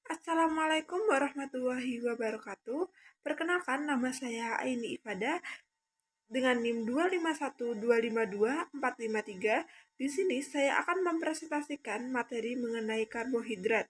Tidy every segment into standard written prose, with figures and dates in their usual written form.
Assalamualaikum warahmatullahi wabarakatuh. Perkenalkan, nama saya Aini Ifada dengan NIM 251252453. Di sini saya akan mempresentasikan materi mengenai karbohidrat.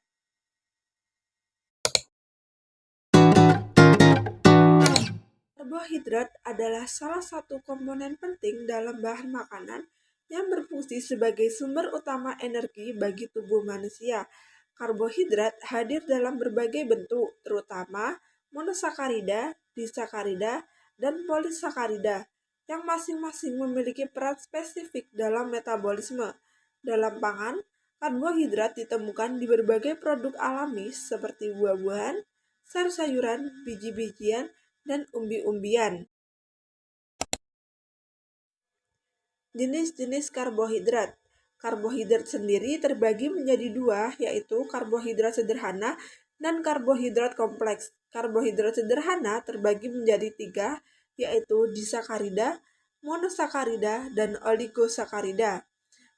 Karbohidrat adalah salah satu komponen penting dalam bahan makanan yang berfungsi sebagai sumber utama energi bagi tubuh manusia. Karbohidrat hadir dalam berbagai bentuk, terutama monosakarida, disakarida, dan polisakarida, yang masing-masing memiliki peran spesifik dalam metabolisme. Dalam pangan, karbohidrat ditemukan di berbagai produk alami seperti buah-buahan, sayur-sayuran, biji-bijian, dan umbi-umbian. Jenis-jenis karbohidrat. Karbohidrat sendiri terbagi menjadi dua, yaitu karbohidrat sederhana dan karbohidrat kompleks. Karbohidrat sederhana terbagi menjadi tiga, yaitu disakarida, monosakarida, dan oligosakarida.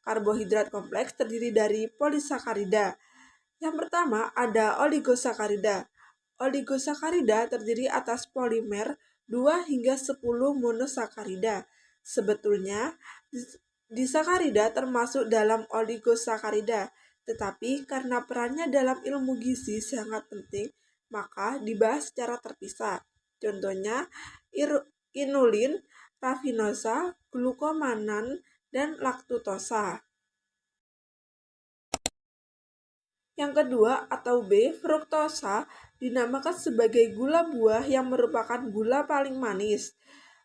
Karbohidrat kompleks terdiri dari polisakarida. Yang pertama ada oligosakarida. Oligosakarida terdiri atas polimer 2 hingga 10 monosakarida. Sebetulnya, disakarida termasuk dalam oligosakarida, tetapi karena perannya dalam ilmu gizi sangat penting, maka dibahas secara terpisah. Contohnya, inulin, rafinosa, glukomanan, dan laktosa. Yang kedua atau B, fruktosa, dinamakan sebagai gula buah yang merupakan gula paling manis.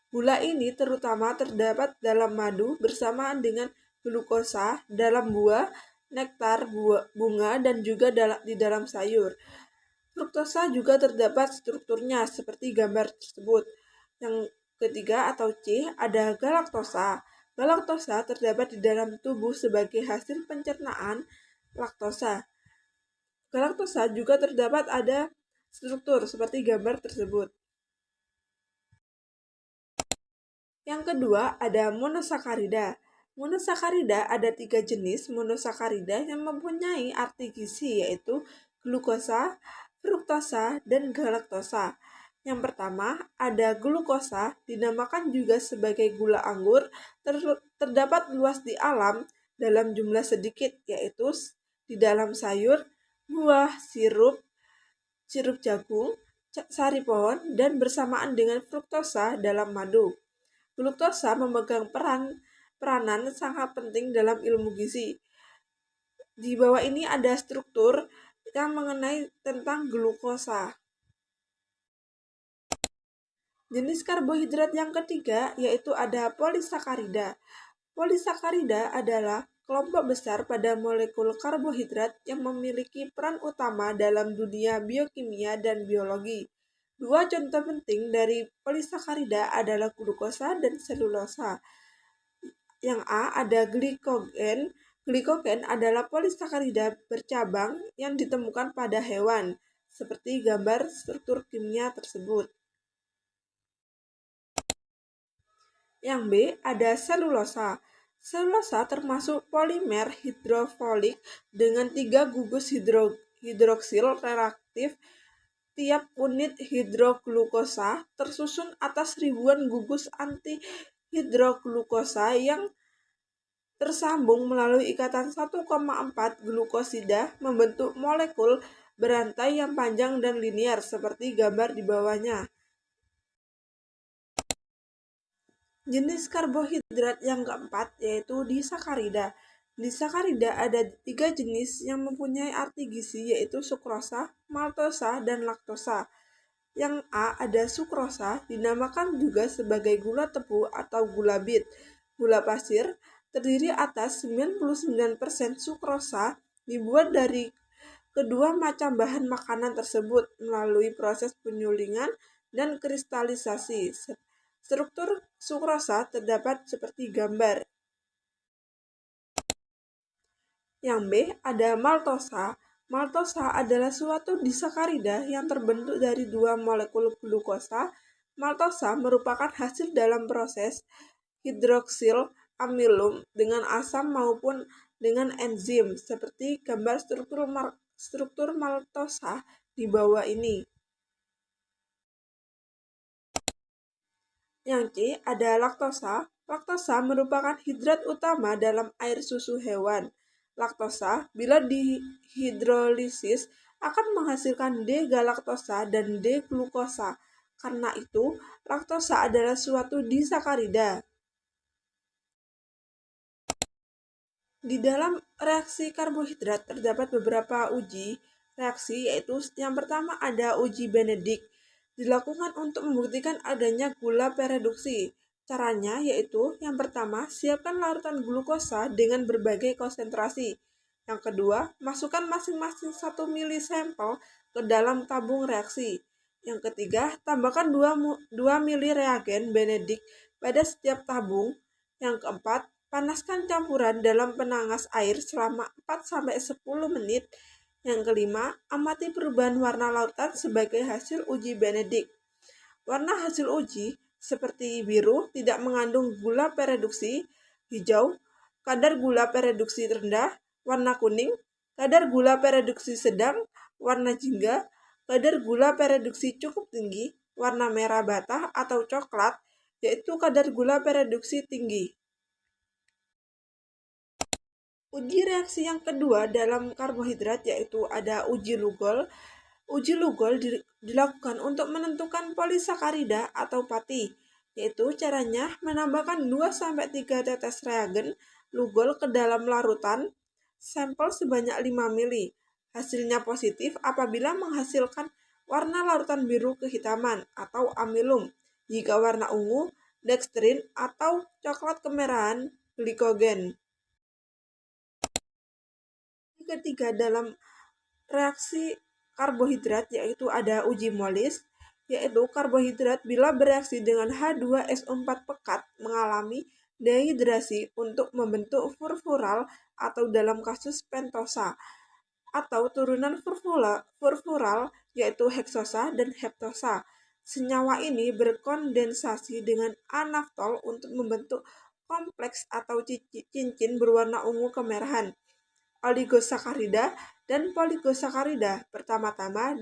Gula ini terutama terdapat dalam madu bersamaan dengan glukosa dalam buah, nektar, bunga, dan juga di dalam sayur. Fruktosa juga terdapat strukturnya seperti gambar tersebut. Yang ketiga atau C, ada galaktosa. Galaktosa terdapat di dalam tubuh sebagai hasil pencernaan laktosa. Galaktosa juga terdapat ada struktur seperti gambar tersebut. Yang kedua ada monosakarida. Monosakarida ada 3 jenis monosakarida yang mempunyai arti gizi, yaitu glukosa, fruktosa, dan galaktosa. Yang pertama ada glukosa, dinamakan juga sebagai gula anggur, terdapat luas di alam dalam jumlah sedikit, yaitu di dalam sayur, buah, sirup jagung, sari pohon, dan bersamaan dengan fruktosa dalam madu. Gluktosa memegang peranan sangat penting dalam ilmu gizi. Di bawah ini ada struktur yang mengenai tentang glukosa. Jenis karbohidrat yang ketiga yaitu ada polisakarida. Polisakarida adalah kelompok besar pada molekul karbohidrat yang memiliki peran utama dalam dunia biokimia dan biologi. Dua contoh penting dari polisakarida adalah glukosa dan selulosa. Yang A ada glikogen. Glikogen adalah polisakarida bercabang yang ditemukan pada hewan, seperti gambar struktur kimia tersebut. Yang B ada selulosa. Selulosa termasuk polimer hidrofolik dengan 3 gugus hidroksil reaktif. Tiap unit hidroglukosa tersusun atas ribuan gugus antihidroglukosa yang tersambung melalui ikatan 1,4 glukosida membentuk molekul berantai yang panjang dan linier seperti gambar di bawahnya. Jenis karbohidrat yang keempat yaitu disakarida. Disakarida ada 3 jenis yang mempunyai arti gizi, yaitu sukrosa, maltosa, dan laktosa. Yang A ada sukrosa, dinamakan juga sebagai gula tebu atau gula bit. Gula pasir terdiri atas 99% sukrosa, dibuat dari kedua macam bahan makanan tersebut melalui proses penyulingan dan kristalisasi. Struktur sukrosa terdapat seperti gambar. Yang B ada maltosa. Maltosa adalah suatu disakarida yang terbentuk dari 2 molekul glukosa. Maltosa merupakan hasil dalam proses hidroksil amilum dengan asam maupun dengan enzim seperti gambar struktur maltosa di bawah ini. Yang C ada laktosa. Laktosa merupakan hidrat utama dalam air susu hewan. Laktosa bila dihidrolisis akan menghasilkan D-galaktosa dan D-glukosa. Karena itu, laktosa adalah suatu disakarida. Di dalam reaksi karbohidrat terdapat beberapa uji reaksi, yaitu yang pertama ada uji Benedict, dilakukan untuk membuktikan adanya gula pereduksi. Caranya yaitu yang pertama, siapkan larutan glukosa dengan berbagai konsentrasi. Yang kedua, masukkan masing-masing 1 mili sampel ke dalam tabung reaksi. Yang ketiga, tambahkan 2 mili reagen Benedict pada setiap tabung. Yang keempat, panaskan campuran dalam penangas air selama 4-10 menit. Yang kelima, amati perubahan warna larutan sebagai hasil uji Benedict. Warna hasil uji seperti biru tidak mengandung gula pereduksi, hijau kadar gula pereduksi rendah, warna kuning kadar gula pereduksi sedang, warna jingga kadar gula pereduksi cukup tinggi, warna merah bata atau coklat yaitu kadar gula pereduksi tinggi. Uji reaksi yang kedua dalam karbohidrat yaitu ada uji Lugol. Uji Lugol dilakukan untuk menentukan polisakarida atau pati, yaitu caranya menambahkan 2-3 tetes reagen Lugol ke dalam larutan sampel sebanyak 5 mili. Hasilnya positif apabila menghasilkan warna larutan biru kehitaman atau amilum. Jika warna ungu, dextrin atau coklat kemerahan, glikogen. Ketiga dalam reaksi karbohidrat yaitu ada uji Molis, yaitu karbohidrat bila bereaksi dengan H2SO4 pekat mengalami dehidrasi untuk membentuk furfural atau dalam kasus pentosa atau turunan furfural yaitu heksosa dan heptosa. Senyawa ini berkondensasi dengan anaftol untuk membentuk kompleks atau cincin berwarna ungu kemerahan. Oligosakarida dan poligosakarida pertama-tama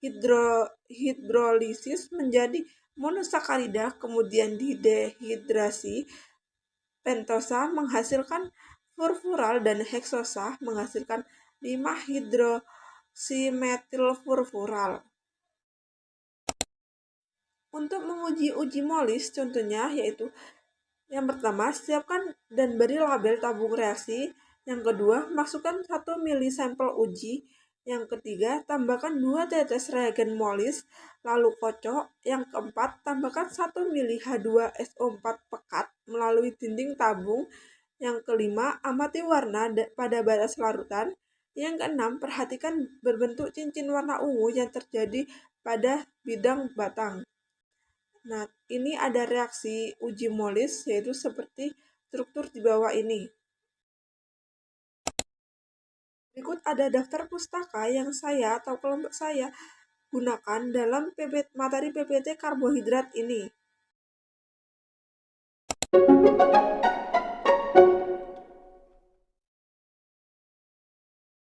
dihidrolisis menjadi monosakarida, kemudian didehidrasi. Pentosa menghasilkan furfural dan heksosa menghasilkan 5-hidroksimetilfurfural. Untuk menguji uji Molis contohnya yaitu yang pertama, siapkan dan beri label tabung reaksi. Yang kedua, masukkan 1 mili sampel uji. Yang ketiga, tambahkan 2 tetes reagen Molis, lalu kocok. Yang keempat, tambahkan 1 mili H2SO4 pekat melalui dinding tabung. Yang kelima, amati warna pada batas larutan. Yang keenam, perhatikan berbentuk cincin warna ungu yang terjadi pada bidang batang. Nah, ini ada reaksi uji Molis yaitu seperti struktur di bawah ini. Berikut ada daftar pustaka yang saya atau kelompok saya gunakan dalam materi PPT karbohidrat ini.